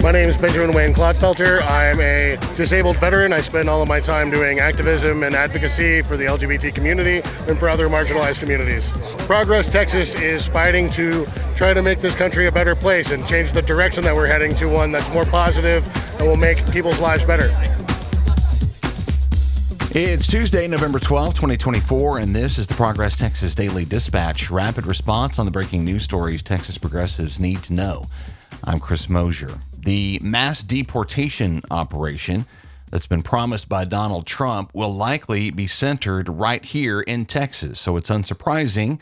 My name is Benjamin Wayne Clodfelter. I'm a disabled veteran. I spend all of my time doing activism and advocacy for the LGBT community and for other marginalized communities. Progress Texas is fighting to try to make this country a better place and change the direction that we're heading to one that's more positive and will make people's lives better. It's Tuesday, November 12th, 2024, and this is the Progress Texas Daily Dispatch, rapid response on the breaking news stories Texas progressives need to know. I'm Chris Mosier. The mass deportation operation that's been promised by Donald Trump will likely be centered right here in Texas, so it's unsurprising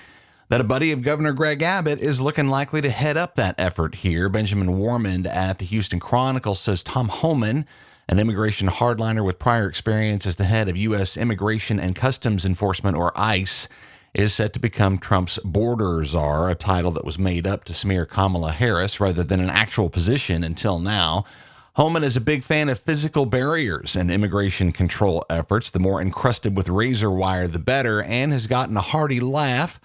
that a buddy of Governor Greg Abbott is looking likely to head up that effort here. Benjamin Warmond at the Houston Chronicle says Tom Homan, an immigration hardliner with prior experience as the head of U.S. Immigration and Customs Enforcement, or ICE, is set to become Trump's border czar, a title that was made up to smear Kamala Harris rather than an actual position until now. Homan is a big fan of physical barriers and immigration control efforts. The more encrusted with razor wire, the better, and has gotten a hearty laugh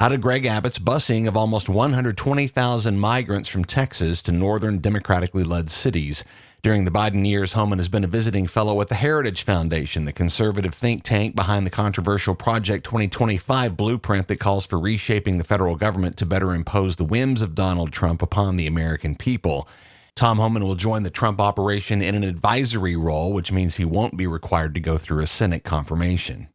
out of Greg Abbott's busing of almost 120,000 migrants from Texas to northern democratically led cities. During the Biden years, Homan has been a visiting fellow at the Heritage Foundation, the conservative think tank behind the controversial Project 2025 blueprint that calls for reshaping the federal government to better impose the whims of Donald Trump upon the American people. Tom Homan will join the Trump operation in an advisory role, which means he won't be required to go through a Senate confirmation.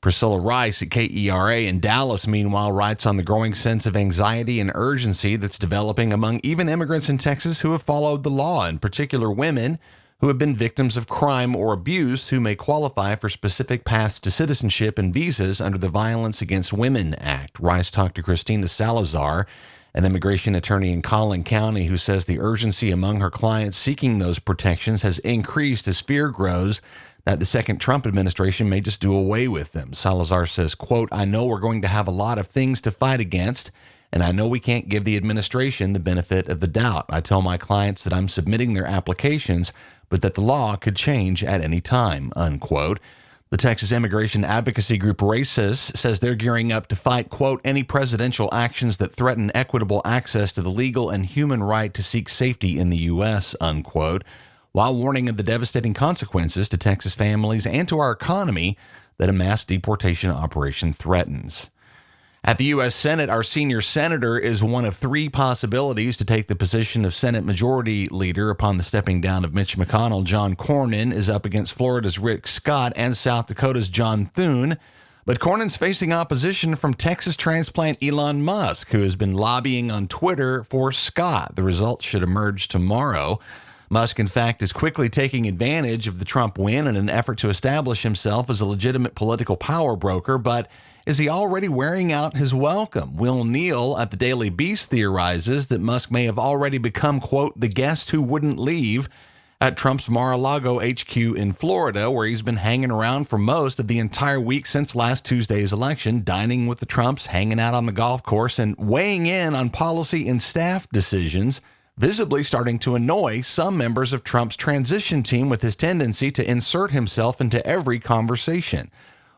Priscilla Rice at KERA in Dallas, meanwhile, writes on the growing sense of anxiety and urgency that's developing among even immigrants in Texas who have followed the law, in particular women who have been victims of crime or abuse who may qualify for specific paths to citizenship and visas under the Violence Against Women Act. Rice talked to Christina Salazar, an immigration attorney in Collin County, who says the urgency among her clients seeking those protections has increased as fear grows that the second Trump administration may just do away with them. Salazar says, quote, "I know we're going to have a lot of things to fight against, and I know we can't give the administration the benefit of the doubt. I tell my clients that I'm submitting their applications, but that the law could change at any time," unquote. The Texas immigration advocacy group RACIS says they're gearing up to fight, quote, "any presidential actions that threaten equitable access to the legal and human right to seek safety in the U.S., unquote, while warning of the devastating consequences to Texas families and to our economy that a mass deportation operation threatens. At the U.S. Senate, our senior senator is one of three possibilities to take the position of Senate Majority Leader upon the stepping down of Mitch McConnell. John Cornyn is up against Florida's Rick Scott and South Dakota's John Thune, but Cornyn's facing opposition from Texas transplant Elon Musk, who has been lobbying on Twitter for Scott. The results should emerge tomorrow. Musk, in fact, is quickly taking advantage of the Trump win in an effort to establish himself as a legitimate political power broker, but is he already wearing out his welcome? Will Neal at the Daily Beast theorizes that Musk may have already become, quote, "the guest who wouldn't leave" at Trump's Mar-a-Lago HQ in Florida, where he's been hanging around for most of the entire week since last Tuesday's election, dining with the Trumps, hanging out on the golf course, and weighing in on policy and staff decisions, visibly starting to annoy some members of Trump's transition team with his tendency to insert himself into every conversation.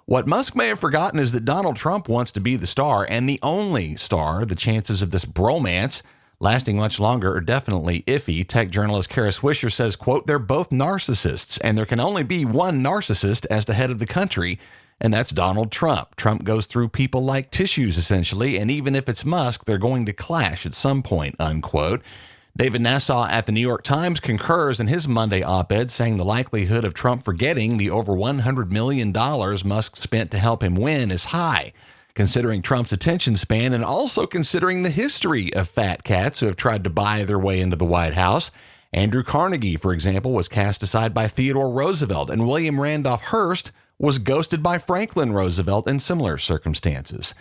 What Musk may have forgotten is that Donald Trump wants to be the star and the only star. The chances of this bromance lasting much longer are definitely iffy. Tech journalist Kara Swisher says, quote, "They're both narcissists, and there can only be one narcissist as the head of the country, and that's Donald Trump. Trump goes through people like tissues, essentially, and even if it's Musk, they're going to clash at some point," unquote. David Nassau at the New York Times concurs in his Monday op-ed, saying the likelihood of Trump forgetting the over $100 million Musk spent to help him win is high, considering Trump's attention span and also considering the history of fat cats who have tried to buy their way into the White House. Andrew Carnegie, for example, was cast aside by Theodore Roosevelt, and William Randolph Hearst was ghosted by Franklin Roosevelt in similar circumstances.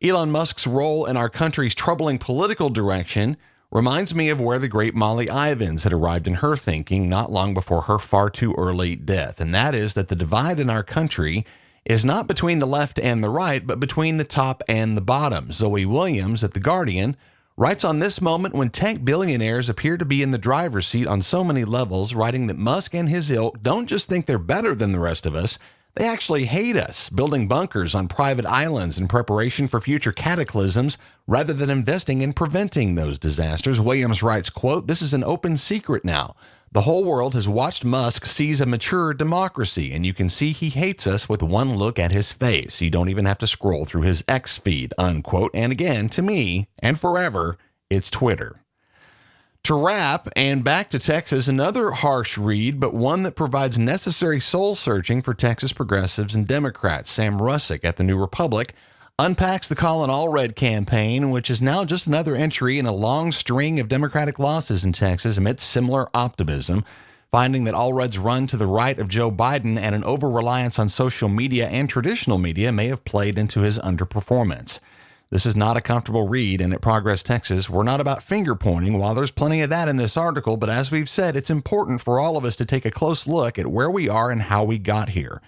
Elon Musk's role in our country's troubling political direction reminds me of where the great Molly Ivins had arrived in her thinking not long before her far too early death, and that is that the divide in our country is not between the left and the right, but between the top and the bottom. Zoe Williams at The Guardian writes on this moment when tech billionaires appear to be in the driver's seat on so many levels, writing that Musk and his ilk don't just think they're better than the rest of us, They actually hate us, building bunkers on private islands in preparation for future cataclysms rather than investing in preventing those disasters. Williams writes, quote, "This is an open secret now. The whole world has watched Musk seize a mature democracy, and you can see he hates us with one look at his face. You don't even have to scroll through his X feed," unquote. And again, to me, and forever, it's Twitter. To wrap, and back to Texas, another harsh read, but one that provides necessary soul-searching for Texas progressives and Democrats. Sam Russick at the New Republic unpacks the Call an All Red campaign, which is now just another entry in a long string of Democratic losses in Texas amidst similar optimism, finding that All Reds run to the right of Joe Biden and an over-reliance on social media and traditional media may have played into his underperformance. This is not a comfortable read, and at Progress Texas, we're not about finger-pointing. While there's plenty of that in this article, but as we've said, it's important for all of us to take a close look at where we are and how we got here.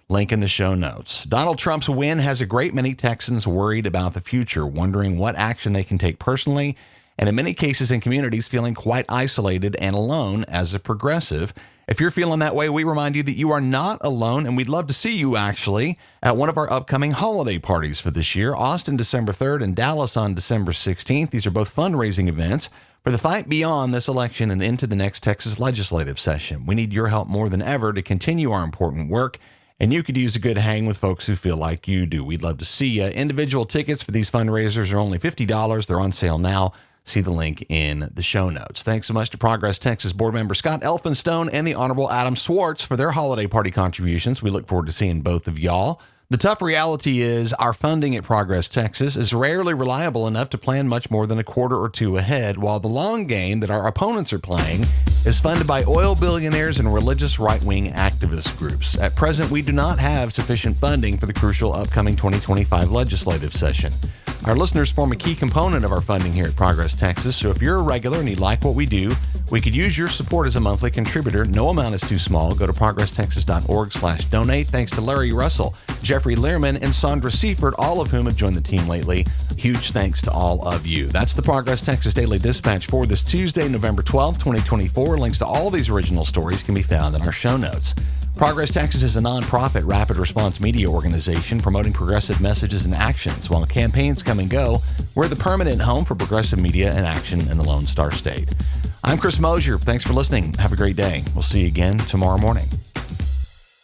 Link in the show notes. Donald Trump's win has a great many Texans worried about the future, wondering what action they can take personally, and in many cases in communities feeling quite isolated and alone as a progressive. If you're feeling that way, we remind you that you are not alone, and we'd love to see you actually at one of our upcoming holiday parties for this year. Austin, December 3rd, and Dallas on December 16th. These are both fundraising events for the fight beyond this election and into the next Texas legislative session. We need your help more than ever to continue our important work, and you could use a good hang with folks who feel like you do. We'd love to see you. Individual tickets for these fundraisers are only $50. They're on sale now. See the link in the show notes. Thanks so much to Progress Texas board member Scott Elphinstone and the Honorable Adam Swartz for their holiday party contributions. We look forward to seeing both of y'all. The tough reality is our funding at Progress Texas is rarely reliable enough to plan much more than a quarter or two ahead, while the long game that our opponents are playing is funded by oil billionaires and religious right-wing activist groups. At present, we do not have sufficient funding for the crucial upcoming 2025 legislative session. Our listeners form a key component of our funding here at Progress Texas, so if you're a regular and you like what we do, we could use your support as a monthly contributor. No amount is too small. Go to progresstexas.org/donate. Thanks to Larry Russell, Jeffrey Learman, and Sandra Seifert, all of whom have joined the team lately. Huge thanks to all of you. That's the Progress Texas Daily Dispatch for this Tuesday, November 12th, 2024. Links to all these original stories can be found in our show notes. Progress Texas is a nonprofit rapid response media organization promoting progressive messages and actions. While campaigns come and go, we're the permanent home for progressive media and action in the Lone Star State. I'm Chris Mosier. Thanks for listening. Have a great day. We'll see you again tomorrow morning.